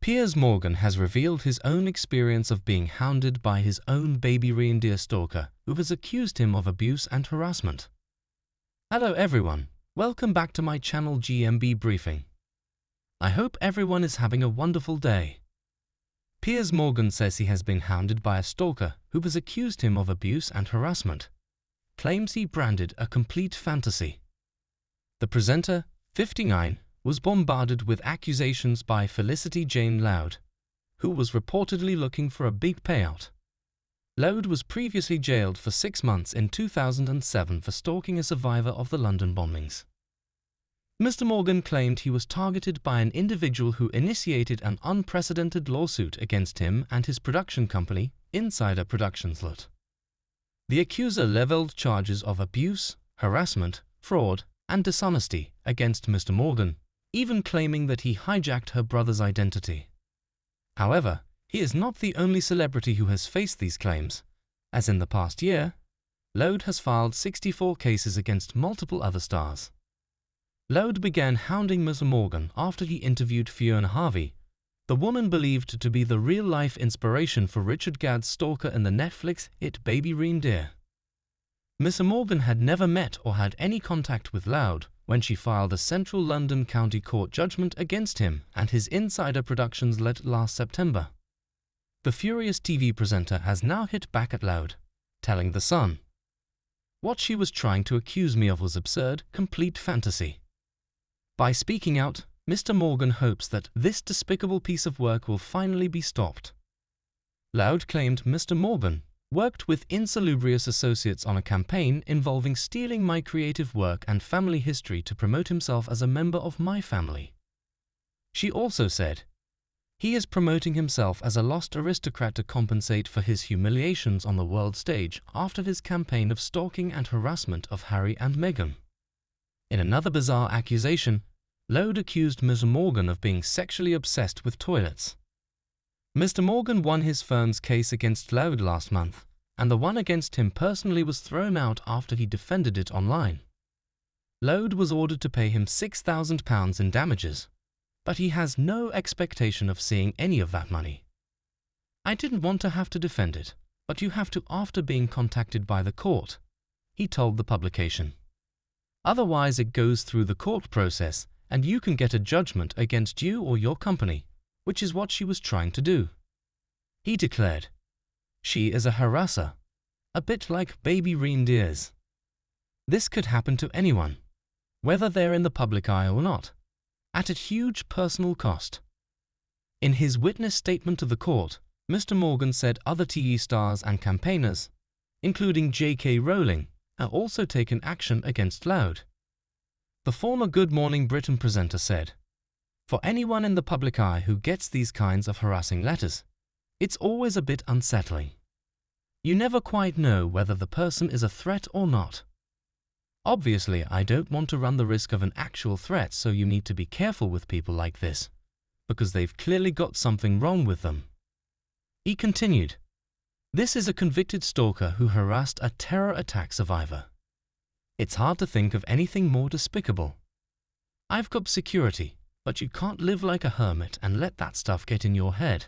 Piers Morgan has revealed his own experience of being hounded by his own Baby Reindeer Stalker, who has accused him of abuse and harassment. Hello everyone, welcome back to my channel GMB Briefing. I hope everyone is having a wonderful day. Piers Morgan says he has been hounded by a stalker who has accused him of abuse and harassment. Claims he branded a complete fantasy. The presenter, 59, was bombarded with accusations by Felicity Jane Loud, who was reportedly looking for a big payout. Loud was previously jailed for 6 months in 2007 for stalking a survivor of the London bombings. Mr. Morgan claimed he was targeted by an individual who initiated an unprecedented lawsuit against him and his production company, Insider Productions Lt. The accuser leveled charges of abuse, harassment, fraud, and dishonesty against Mr. Morgan, even claiming that he hijacked her brother's identity. However, he is not the only celebrity who has faced these claims, as in the past year, Loud has filed 64 cases against multiple other stars. Loud began hounding Mr. Morgan after he interviewed Fiona Harvey, the woman believed to be the real-life inspiration for Richard Gadd's stalker in the Netflix hit Baby Reindeer. Mr. Morgan had never met or had any contact with Loud when she filed a Central London County Court judgment against him and his Insider Productions last September. The furious TV presenter has now hit back at Loud, telling The Sun, "What she was trying to accuse me of was absurd, complete fantasy." By speaking out, Mr. Morgan hopes that this despicable piece of work will finally be stopped. Loud claimed Mr. Morgan worked with insalubrious associates on a campaign involving stealing my creative work and family history to promote himself as a member of my family. She also said, "He is promoting himself as a lost aristocrat to compensate for his humiliations on the world stage after his campaign of stalking and harassment of Harry and Meghan." In another bizarre accusation, Loud accused Mr. Morgan of being sexually obsessed with toilets. Mr. Morgan won his firm's case against Loud last month, and the one against him personally was thrown out after he defended it online. Loud was ordered to pay him £6,000 in damages, but he has no expectation of seeing any of that money. "I didn't want to have to defend it, but you have to after being contacted by the court," he told the publication. "Otherwise it goes through the court process and you can get a judgment against you or your company, which is what she was trying to do." He declared, "She is a harasser, a bit like Baby Reindeers. This could happen to anyone, whether they're in the public eye or not, at a huge personal cost." In his witness statement to the court, Mr. Morgan said other TV stars and campaigners, including J.K. Rowling, have also taken action against Loud. The former Good Morning Britain presenter said, "For anyone in the public eye who gets these kinds of harassing letters, it's always a bit unsettling. You never quite know whether the person is a threat or not. Obviously, I don't want to run the risk of an actual threat, so you need to be careful with people like this, because they've clearly got something wrong with them." He continued, "This is a convicted stalker who harassed a terror attack survivor. It's hard to think of anything more despicable. I've got security, but you can't live like a hermit and let that stuff get in your head."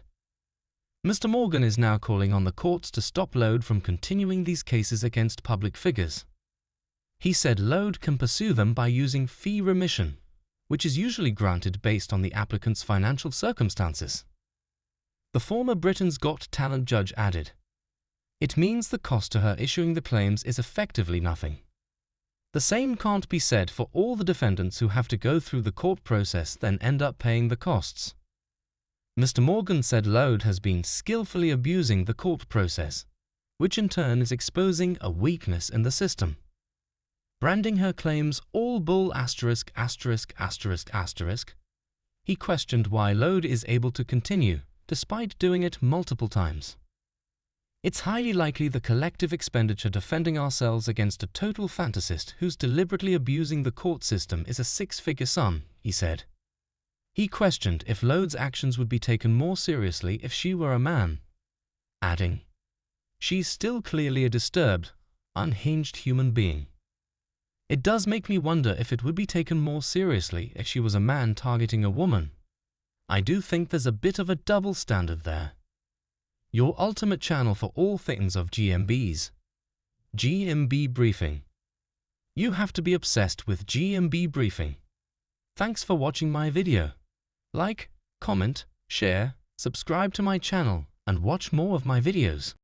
Mr. Morgan is now calling on the courts to stop Loud from continuing these cases against public figures. He said Loud can pursue them by using fee remission, which is usually granted based on the applicant's financial circumstances. The former Britain's Got Talent judge added, "It means the cost to her issuing the claims is effectively nothing. The same can't be said for all the defendants who have to go through the court process then end up paying the costs." Mr. Morgan said Loud has been skillfully abusing the court process, which in turn is exposing a weakness in the system. Branding her claims all bull ********. He questioned why Loud is able to continue, despite doing it multiple times. "It's highly likely the collective expenditure defending ourselves against a total fantasist who's deliberately abusing the court system is a 6-figure sum," he said. He questioned if Loud's actions would be taken more seriously if she were a man, adding, "She's still clearly a disturbed, unhinged human being. It does make me wonder if it would be taken more seriously if she was a man targeting a woman. I do think there's a bit of a double standard there. Your ultimate channel for all things of GMBs. GMB Briefing. You have to be obsessed with GMB Briefing. Thanks for watching my video. Like, comment, share, subscribe to my channel and watch more of my videos.